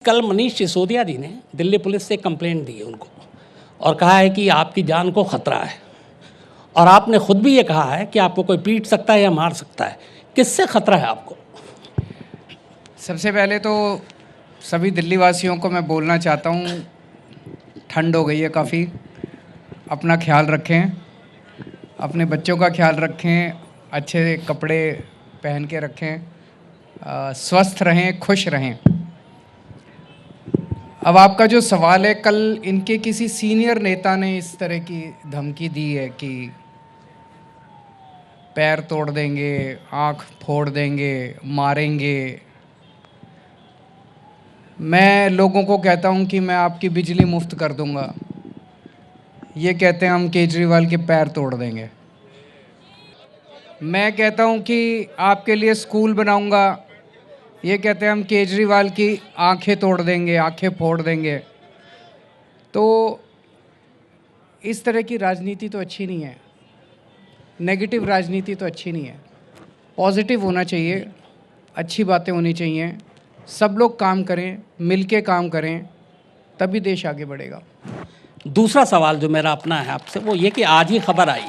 कल मनीष सिसोदिया जी ने दिल्ली पुलिस से कंप्लेंट दी है उनको और कहा है कि आपकी जान को खतरा है और आपने खुद भी ये कहा है कि आपको कोई पीट सकता है या मार सकता है। किससे खतरा है आपको? सबसे पहले तो सभी दिल्ली वासियों को मैं बोलना चाहता हूँ, ठंड हो गई है काफ़ी, अपना ख्याल रखें, अपने बच्चों का ख्याल रखें, अच्छे कपड़े पहन के रखें, स्वस्थ रहें, खुश रहें। अब आपका जो सवाल है, कल इनके किसी सीनियर नेता ने इस तरह की धमकी दी है कि पैर तोड़ देंगे, आँख फोड़ देंगे, मारेंगे। मैं लोगों को कहता हूं कि मैं आपकी बिजली मुफ्त कर दूंगा, ये कहते हैं हम केजरीवाल के पैर तोड़ देंगे। मैं कहता हूं कि आपके लिए स्कूल बनाऊंगा, ये कहते हैं हम केजरीवाल की आंखें तोड़ देंगे, आंखें फोड़ देंगे। तो इस तरह की राजनीति तो अच्छी नहीं है, नेगेटिव राजनीति तो अच्छी नहीं है। पॉजिटिव होना चाहिए, अच्छी बातें होनी चाहिए, सब लोग काम करें, मिलके काम करें, तभी देश आगे बढ़ेगा। दूसरा सवाल जो मेरा अपना है आपसे वो ये कि आज ही खबर आई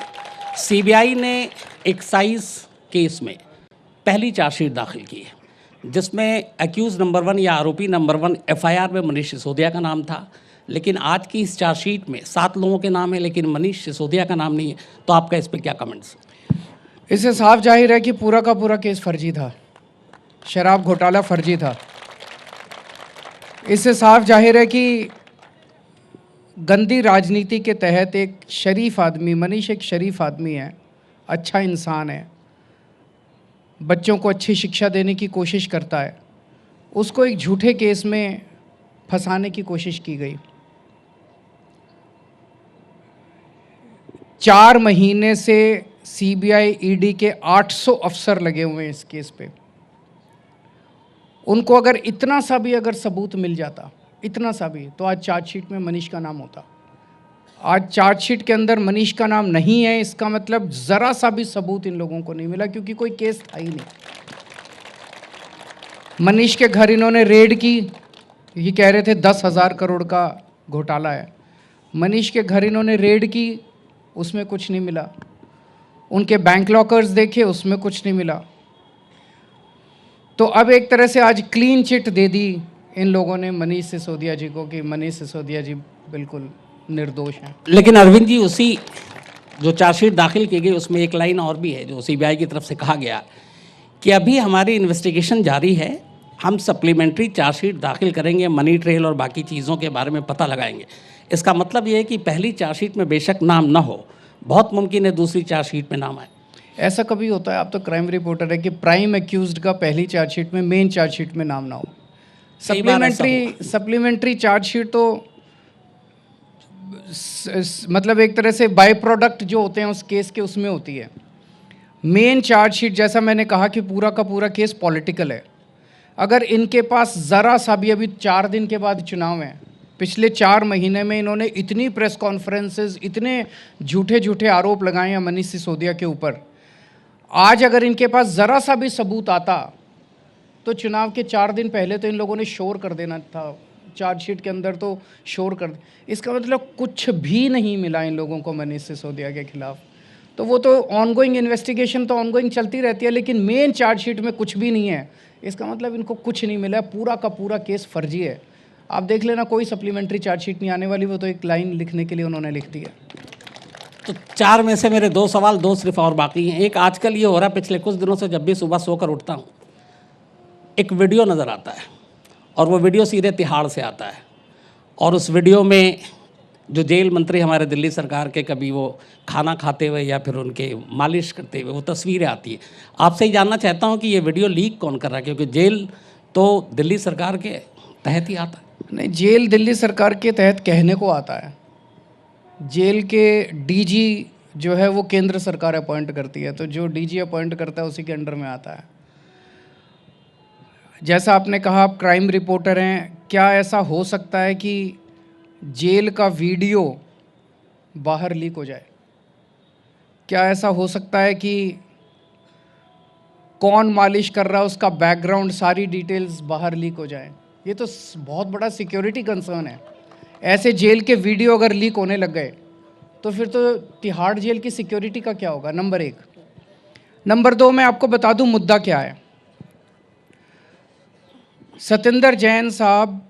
सीबीआई ने एक्साइज केस में पहली चार्जशीट दाखिल की है जिसमें अक्यूज नंबर 1 या आरोपी नंबर 1 एफआईआर में मनीष सिसोदिया का नाम था, लेकिन आज की इस चार्जशीट में 7 लोगों के नाम है लेकिन मनीष सिसोदिया का नाम नहीं है। तो आपका इस पर क्या कमेंट्स? इससे साफ जाहिर है कि पूरा का पूरा केस फर्जी था, शराब घोटाला फर्जी था। इससे साफ जाहिर है कि गंदी राजनीति के तहत एक शरीफ आदमी, मनीष एक शरीफ आदमी है, अच्छा इंसान है, बच्चों को अच्छी शिक्षा देने की कोशिश करता है, उसको एक झूठे केस में फंसाने की कोशिश की गई। 4 महीने से सीबीआई ईडी के 800 अफसर लगे हुए हैं इस केस पे। उनको अगर इतना सा भी अगर सबूत मिल जाता, इतना सा भी, तो आज चार्जशीट में मनीष का नाम होता। आज चार्जशीट के अंदर मनीष का नाम नहीं है, इसका मतलब ज़रा सा भी सबूत इन लोगों को नहीं मिला, क्योंकि कोई केस था ही नहीं। मनीष के घर इन्होंने रेड की, ये कह रहे थे 10,000 करोड़ का घोटाला है। मनीष के घर इन्होंने रेड की, उसमें कुछ नहीं मिला। उनके बैंक लॉकर्स देखे, उसमें कुछ नहीं मिला। तो अब एक तरह से आज क्लीन चिट दे दी इन लोगों ने मनीष सिसोदिया जी को कि मनीष सिसोदिया जी बिल्कुल निर्दोष हैं। लेकिन अरविंद जी, उसी जो चार्जशीट दाखिल की गई उसमें एक लाइन और भी है जो सीबीआई की तरफ से कहा गया कि अभी हमारी इन्वेस्टिगेशन जारी है, हम सप्लीमेंट्री चार्जशीट दाखिल करेंगे, मनी ट्रेल और बाकी चीज़ों के बारे में पता लगाएंगे। इसका मतलब ये है कि पहली चार्जशीट में बेशक नाम ना हो, बहुत मुमकिन है दूसरी चार्जशीट में नाम आए। ऐसा कभी होता है? आप तो क्राइम रिपोर्टर है कि प्राइम एक्यूज्ड का पहली चार्जशीट में, मेन चार्जशीट में नाम ना हो। सप्लीमेंट्री चार्जशीट तो मतलब एक तरह से बाय प्रोडक्ट जो होते हैं उस केस के, उसमें होती है। मेन चार्जशीट, जैसा मैंने कहा कि पूरा का पूरा केस पॉलिटिकल है। अगर इनके पास ज़रा सा भी, अभी 4 दिन के बाद चुनाव है, पिछले 4 महीने में इन्होंने इतनी प्रेस कॉन्फ्रेंसेस, इतने झूठे झूठे आरोप लगाए हैं मनीष सिसोदिया के ऊपर। आज अगर इनके पास ज़रा सा भी सबूत आता तो चुनाव के 4 दिन पहले तो इन लोगों ने शोर कर देना था, चार्जशीट के अंदर तो शोर कर। इसका मतलब कुछ भी नहीं मिला इन लोगों को मनीष सिसोदिया के खिलाफ। तो वो तो ऑनगोइंग इन्वेस्टिगेशन तो ऑनगोइंग चलती रहती है, लेकिन मेन चार्जशीट में कुछ भी नहीं है, इसका मतलब इनको कुछ नहीं मिला, पूरा का पूरा केस फर्जी है। आप देख लेना, कोई सप्लीमेंट्री चार्जशीट नहीं आने वाली, वो तो एक लाइन लिखने के लिए उन्होंने लिख दी है। तो 4 में से मेरे 2 सवाल, 2 सिर्फ और बाकी हैं। एक, आजकल ये हो रहा है, पिछले कुछ दिनों से जब भी सुबह सोकर उठता हूँ एक वीडियो नज़र आता है और वो वीडियो सीधे तिहाड़ से आता है और उस वीडियो में जो जेल मंत्री हमारे दिल्ली सरकार के, कभी वो खाना खाते हुए या फिर उनके मालिश करते हुए वो तस्वीरें आती हैं। आपसे ही जानना चाहता हूँ कि ये वीडियो लीक कौन कर रहा है, क्योंकि जेल तो दिल्ली सरकार के तहत ही आता है। नहीं, जेल दिल्ली सरकार के तहत कहने को आता है। जेल के डीजी जो है वो केंद्र सरकार अपॉइंट करती है, तो जो डीजी अपॉइंट करता है उसी के अंडर में आता है। जैसा आपने कहा, आप क्राइम रिपोर्टर हैं, क्या ऐसा हो सकता है कि जेल का वीडियो बाहर लीक हो जाए? क्या ऐसा हो सकता है कि कौन मालिश कर रहा है उसका बैकग्राउंड, सारी डिटेल्स बाहर लीक हो जाए? ये तो बहुत बड़ा सिक्योरिटी कंसर्न है। ऐसे जेल के वीडियो अगर लीक होने लग गए तो फिर तो तिहाड़ जेल की सिक्योरिटी का क्या होगा, नंबर 1। नंबर 2, मैं आपको बता दूं मुद्दा क्या है। सत्येंद्र जैन साहब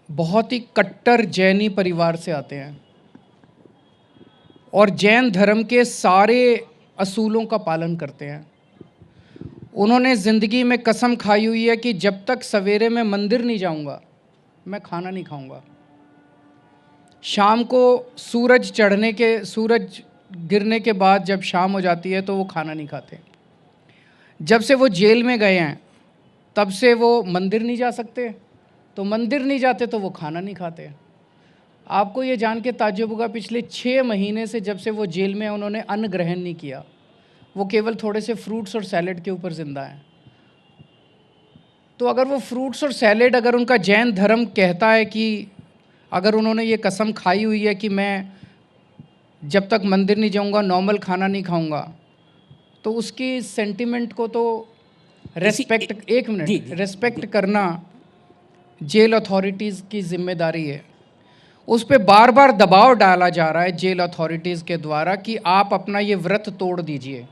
बहुत ही कट्टर जैनी परिवार से आते हैं और जैन धर्म के सारे असूलों का पालन करते हैं। उन्होंने ज़िंदगी में कसम खाई हुई है कि जब तक सवेरे मैं मंदिर नहीं जाऊंगा मैं खाना नहीं खाऊंगा। शाम को सूरज गिरने के बाद जब शाम हो जाती है तो वो खाना नहीं खाते। जब से वो जेल में गए हैं तब से वो मंदिर नहीं जा सकते, तो मंदिर नहीं जाते तो वो खाना नहीं खाते। आपको ये जान के ताज्जुब होगा, पिछले 6 महीने से जब से वो जेल में हैं उन्होंने अन्न ग्रहण नहीं किया। वो केवल थोड़े से फ्रूट्स और सैलेड के ऊपर ज़िंदा हैं। तो अगर वो फ्रूट्स और सैलेड, अगर उनका जैन धर्म कहता है कि अगर उन्होंने ये कसम खाई हुई है कि मैं जब तक मंदिर नहीं जाऊंगा नॉर्मल खाना नहीं खाऊंगा, तो उसकी सेंटिमेंट को तो रेस्पेक्ट, एक मिनट, रेस्पेक्ट करना जेल अथॉरिटीज़ की जिम्मेदारी है। उस पर बार बार दबाव डाला जा रहा है जेल अथॉरिटीज़ के द्वारा कि आप अपना ये व्रत तोड़ दीजिए।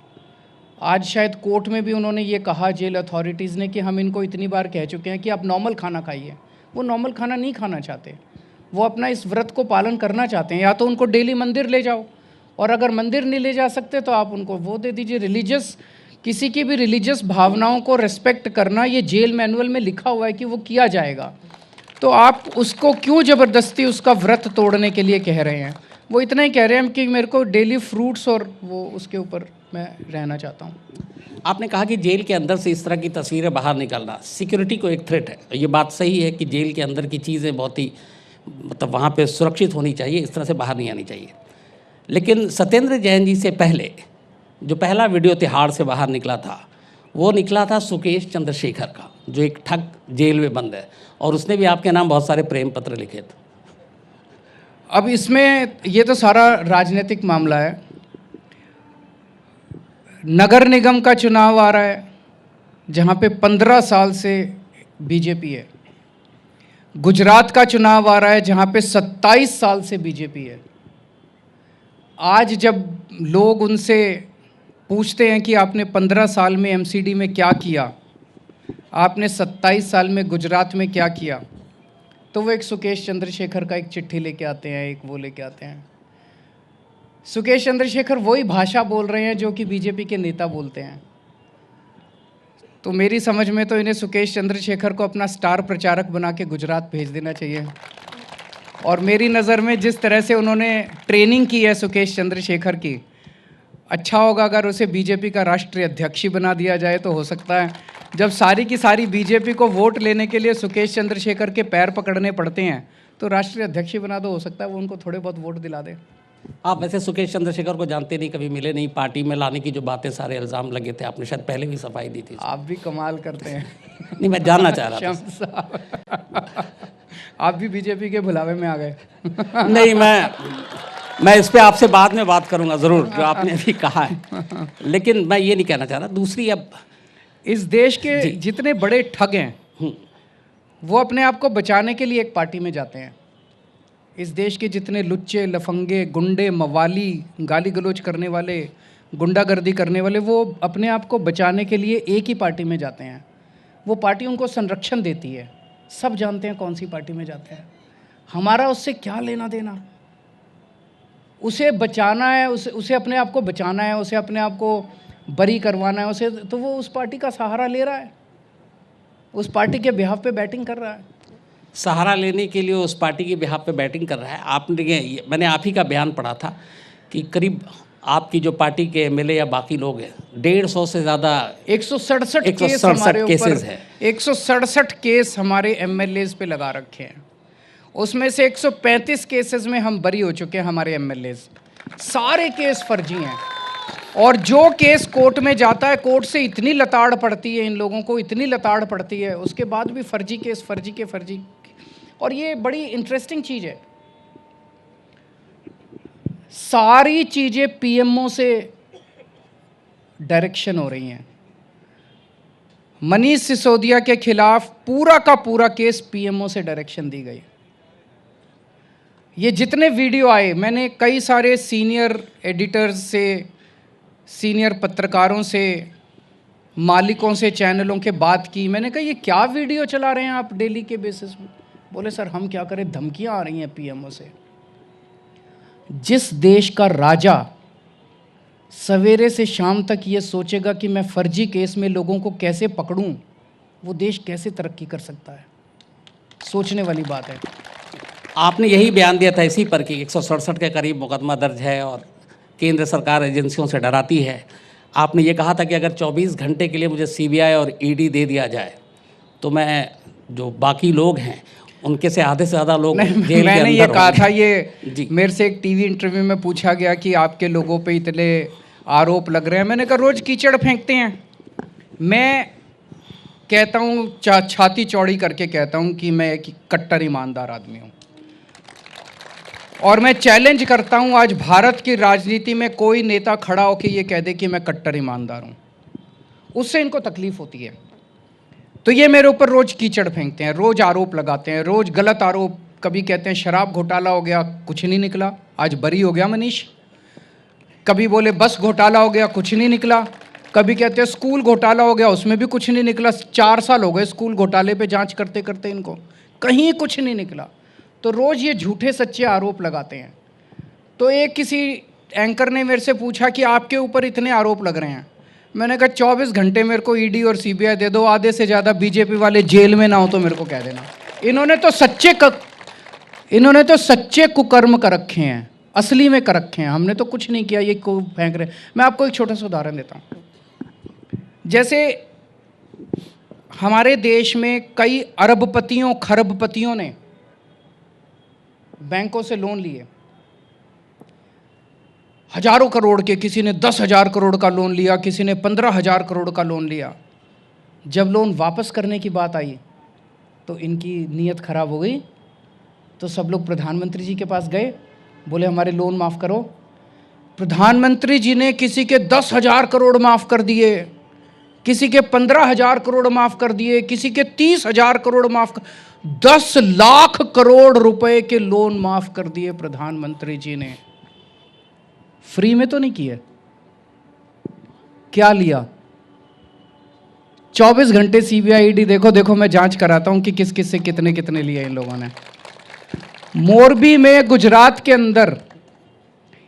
आज शायद कोर्ट में भी उन्होंने ये कहा जेल अथॉरिटीज़ ने कि हम इनको इतनी बार कह चुके हैं कि आप नॉर्मल खाना खाइए। वो नॉर्मल खाना नहीं खाना चाहते, वो अपना इस व्रत को पालन करना चाहते हैं। या तो उनको डेली मंदिर ले जाओ, और अगर मंदिर नहीं ले जा सकते तो आप उनको वो दे दीजिए। रिलीजियस, किसी की भी रिलीजियस भावनाओं को रेस्पेक्ट करना ये जेल मैनुअल में लिखा हुआ है कि वो किया जाएगा। तो आप उसको क्यों ज़बरदस्ती उसका व्रत तोड़ने के लिए कह रहे हैं? वो इतना ही कह रहे हैं कि मेरे को डेली फ्रूट्स और वो उसके ऊपर मैं रहना चाहता हूँ। आपने कहा कि जेल के अंदर से इस तरह की तस्वीरें बाहर निकलना सिक्योरिटी को एक थ्रेट है। ये बात सही है कि जेल के अंदर की चीज़ें बहुत ही मतलब वहाँ पे सुरक्षित होनी चाहिए, इस तरह से बाहर नहीं आनी चाहिए। लेकिन सत्येंद्र जैन जी से पहले जो पहला वीडियो तिहाड़ से बाहर निकला था वो निकला था सुकेश चंद्रशेखर का, जो एक ठग जेल में बंद है, और उसने भी आपके नाम बहुत सारे प्रेम पत्र लिखे थे। अब इसमें ये तो सारा राजनीतिक मामला है। नगर निगम का चुनाव आ रहा है जहाँ पे 15 साल से बीजेपी है। गुजरात का चुनाव आ रहा है जहाँ पे 27 साल से बीजेपी है। आज जब लोग उनसे पूछते हैं कि आपने 15 साल में एमसीडी में क्या किया, आपने 27 साल में गुजरात में क्या किया, तो वो एक सुकेश चंद्रशेखर का एक चिट्ठी लेके आते हैं, एक वो लेके आते हैं। सुकेश चंद्रशेखर वही भाषा बोल रहे हैं जो कि बीजेपी के नेता बोलते हैं। तो मेरी समझ में तो इन्हें सुकेश चंद्रशेखर को अपना स्टार प्रचारक बना के गुजरात भेज देना चाहिए। और मेरी नज़र में जिस तरह से उन्होंने ट्रेनिंग की है सुकेश चंद्रशेखर की, अच्छा होगा अगर उसे बीजेपी का राष्ट्रीय अध्यक्ष ही बना दिया जाए। तो हो सकता है जब सारी की सारी बीजेपी को वोट लेने के लिए सुकेश चंद्रशेखर के पैर पकड़ने पड़ते हैं तो राष्ट्रीय अध्यक्ष ही बना दो, हो सकता है वो उनको थोड़े बहुत वोट दिला दे। आप वैसे सुकेश चंद्रशेखर को जानते नहीं, कभी मिले नहीं, पार्टी में लाने की जो बातें सारे इल्ज़ाम लगे थे आपने शायद पहले भी सफाई दी थी। आप भी कमाल करते हैं। नहीं, मैं जानना चाह रहा था। शम्स साहब, आप भी बीजेपी के बुलावे में आ गए। नहीं, मैं इस पे आपसे बाद में बात करूंगा ज़रूर, जो आपने अभी कहा है, लेकिन मैं ये नहीं कहना चाह रहा। दूसरी, अब इस देश के जितने बड़े ठग हैं वो अपने आप को बचाने के लिए एक पार्टी में जाते हैं। इस देश के जितने लुच्चे, लफंगे, गुंडे, मवाली, गाली गलौज करने वाले, गुंडागर्दी करने वाले, वो अपने आप को बचाने के लिए एक ही पार्टी में जाते हैं। वो पार्टी उनको संरक्षण देती है। सब जानते हैं कौन सी पार्टी में जाते हैं। हमारा उससे क्या लेना देना? उसे बचाना है, उसे अपने आप को बचाना है, उसे अपने आप को बरी करवाना है उसे, तो वो उस पार्टी का सहारा ले रहा है, उस पार्टी के बिहाफ पे बैटिंग कर रहा है। सहारा लेने के लिए उस पार्टी के बिहाफ पे बैटिंग कर रहा है। आपने, मैंने आप ही का बयान पढ़ा था कि करीब आपकी जो पार्टी के एमएलए या बाकी लोग हैं 150 से ज़्यादा 167 केस हमारे ऊपर है। 167 केस हमारे एमएलएज पे लगा रखे हैं। उसमें से 135 केसेस में हम बरी हो चुके हैं, हमारे एमएलएज। सारे केस फर्जी हैं। और जो केस कोर्ट में जाता है, कोर्ट से इतनी लताड़ पड़ती है, इन लोगों को इतनी लताड़ पड़ती है, उसके बाद भी फर्जी केस, फर्जी के फर्जी। और ये बड़ी इंटरेस्टिंग चीज़ है, सारी चीज़ें पीएमओ से डायरेक्शन हो रही हैं। मनीष सिसोदिया के खिलाफ पूरा का पूरा केस पीएमओ से डायरेक्शन दी गई। ये जितने वीडियो आए, मैंने कई सारे सीनियर एडिटर्स से, सीनियर पत्रकारों से, मालिकों से चैनलों के बात की। मैंने कहा ये क्या वीडियो चला रहे हैं आप डेली के बेसिस पे? बोले सर हम क्या करें, धमकियां आ रही हैं पीएमओ से। जिस देश का राजा सवेरे से शाम तक ये सोचेगा कि मैं फर्जी केस में लोगों को कैसे पकड़ूं, वो देश कैसे तरक्की कर सकता है? सोचने वाली बात है। आपने यही बयान दिया था इसी पर कि 167 के करीब मुकदमा दर्ज है और केंद्र सरकार एजेंसियों से डराती है। आपने ये कहा था कि अगर 24 घंटे के लिए मुझे सीबीआई और ईडी दे दिया जाए तो मैं, जो बाकी लोग हैं उनके से आधे से ज़्यादा लोग जेल के अंदर मैंने ये कहा था, ये जी। मेरे से एक टीवी इंटरव्यू में पूछा गया कि आपके लोगों पे इतने आरोप लग रहे हैं। मैंने कहा रोज़ कीचड़ फेंकते हैं। मैं कहता हूँ, छाती चौड़ी करके कहता हूँ कि मैं एक कट्टर ईमानदार आदमी हूँ, और मैं चैलेंज करता हूँ आज भारत की राजनीति में कोई नेता खड़ा होकर ये कह दे कि मैं कट्टर ईमानदार हूँ। उससे इनको तकलीफ होती है। तो ये मेरे ऊपर रोज़ कीचड़ फेंकते हैं, रोज़ आरोप लगाते हैं, रोज़ गलत आरोप। कभी कहते हैं शराब घोटाला हो गया, कुछ नहीं निकला, आज बरी हो गया मनीष। कभी बोले बस घोटाला हो गया, कुछ नहीं निकला। कभी कहते हैं स्कूल घोटाला हो गया, उसमें भी कुछ नहीं निकला। 4 साल हो गए स्कूल घोटाले पे जांच करते करते इनको, कहीं कुछ नहीं निकला। तो रोज़ ये झूठे सच्चे आरोप लगाते हैं। तो एक किसी एंकर ने मेरे से पूछा कि आपके ऊपर इतने आरोप लग रहे हैं। मैंने कहा 24 घंटे मेरे को ईडी और सीबीआई दे दो, आधे से ज़्यादा बीजेपी वाले जेल में ना हो तो मेरे को कह देना। इन्होंने तो सच्चे कुकर्म कर रखे हैं, असली में कर रखे हैं। हमने तो कुछ नहीं किया, ये को फेंक रहे। मैं आपको एक छोटा सा उदाहरण देता हूँ। जैसे हमारे देश में कई अरबपतियों खरबपतियों ने बैंकों से लोन लिए, हजारों करोड़ के। किसी ने 10,000 करोड़ का लोन लिया, किसी ने 15,000 करोड़ का लोन लिया। जब लोन वापस करने की बात आई तो इनकी नीयत खराब हो गई। तो सब लोग प्रधानमंत्री जी के पास गए, बोले हमारे लोन माफ़ करो। प्रधानमंत्री जी ने किसी के 10,000 करोड़ माफ़ कर दिए, किसी के 15,000 करोड़ माफ़ कर दिए, किसी के 30,000 करोड़ माफ़ कर, 10 लाख करोड़ रुपए के लोन माफ़ कर दिए प्रधानमंत्री जी ने। फ्री में तो नहीं किए। क्या लिया? 24 घंटे सीबीआई ईडी, देखो देखो मैं जांच कराता हूं कि किस किस से कितने कितने लिए इन लोगों ने। मोरबी में, गुजरात के अंदर,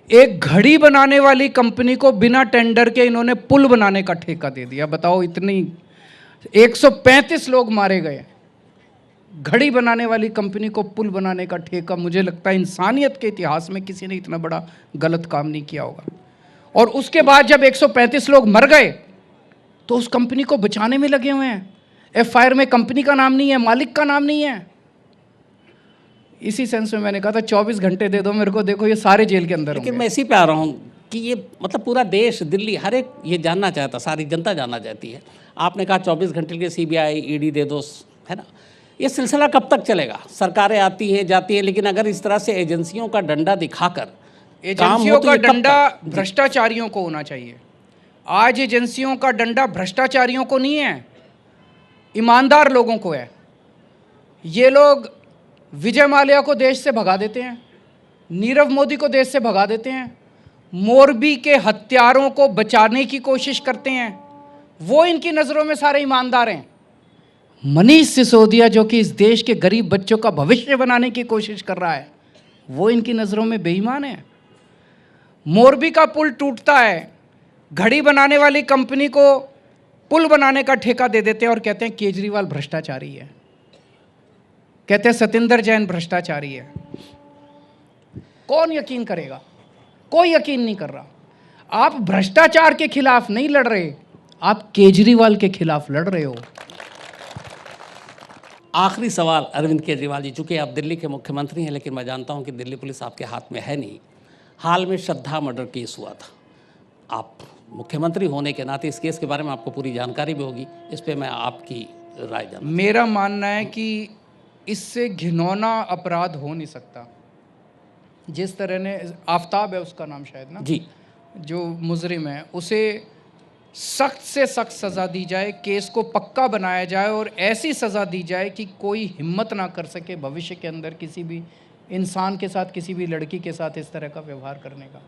एक घड़ी बनाने वाली कंपनी को बिना टेंडर के इन्होंने पुल बनाने का ठेका दे दिया। बताओ, इतनी 135 लोग मारे गए। घड़ी बनाने वाली कंपनी को पुल बनाने का ठेका। मुझे लगता है इंसानियत के इतिहास में किसी ने इतना बड़ा गलत काम नहीं किया होगा। और उसके बाद जब 135 लोग मर गए तो उस कंपनी को बचाने में लगे हुए हैं। एफआईआर में कंपनी का नाम नहीं है, मालिक का नाम नहीं है। इसी सेंस में मैंने कहा था 24 घंटे दे दो मेरे को, देखो ये सारे जेल के अंदर लेकिन मैं इसी पे आ रहा हूँ कि ये मतलब पूरा देश, दिल्ली, हर एक ये जानना चाहता, सारी जनता जानना चाहती है। आपने कहा 24 घंटे के लिए सीबीआई ईडी दे दो, है ना? ये सिलसिला कब तक चलेगा? सरकारें आती हैं जाती हैं, लेकिन अगर इस तरह से एजेंसियों का डंडा दिखाकर एजेंसियों का डंडा भ्रष्टाचारियों को होना चाहिए। आज एजेंसियों का डंडा भ्रष्टाचारियों को नहीं है, ईमानदार लोगों को है। ये लोग विजय माल्या को देश से भगा देते हैं, नीरव मोदी को देश से भगा देते हैं, मोरबी के हत्यारों को बचाने की कोशिश करते हैं। वो इनकी नज़रों में सारे ईमानदार हैं। मनीष सिसोदिया जो कि इस देश के गरीब बच्चों का भविष्य बनाने की कोशिश कर रहा है, वो इनकी नज़रों में बेईमान है। मोरबी का पुल टूटता है, घड़ी बनाने वाली कंपनी को पुल बनाने का ठेका दे देते हैं और कहते हैं केजरीवाल भ्रष्टाचारी है, कहते हैं सतिंदर जैन भ्रष्टाचारी है। कौन यकीन करेगा? कोई यकीन नहीं कर रहा। आप भ्रष्टाचार के खिलाफ नहीं लड़ रहे, आप केजरीवाल के खिलाफ लड़ रहे हो। आखिरी सवाल अरविंद केजरीवाल जी, चूँकि आप दिल्ली के मुख्यमंत्री हैं, लेकिन मैं जानता हूं कि दिल्ली पुलिस आपके हाथ में है नहीं। हाल में श्रद्धा मर्डर केस हुआ था, आप मुख्यमंत्री होने के नाते इस केस के बारे में आपको पूरी जानकारी भी होगी, इस पे मैं आपकी राय जानना। मेरा मानना है कि इससे घिनौना अपराध हो नहीं सकता। जिस तरह ने, आफ्ताब है उसका नाम शायद ना जी, जो मुजरिम है, उसे सख्त से सख्त सज़ा दी जाए, केस को पक्का बनाया जाए और ऐसी सज़ा दी जाए कि कोई हिम्मत ना कर सके भविष्य के अंदर किसी भी इंसान के साथ, किसी भी लड़की के साथ इस तरह का व्यवहार करने का।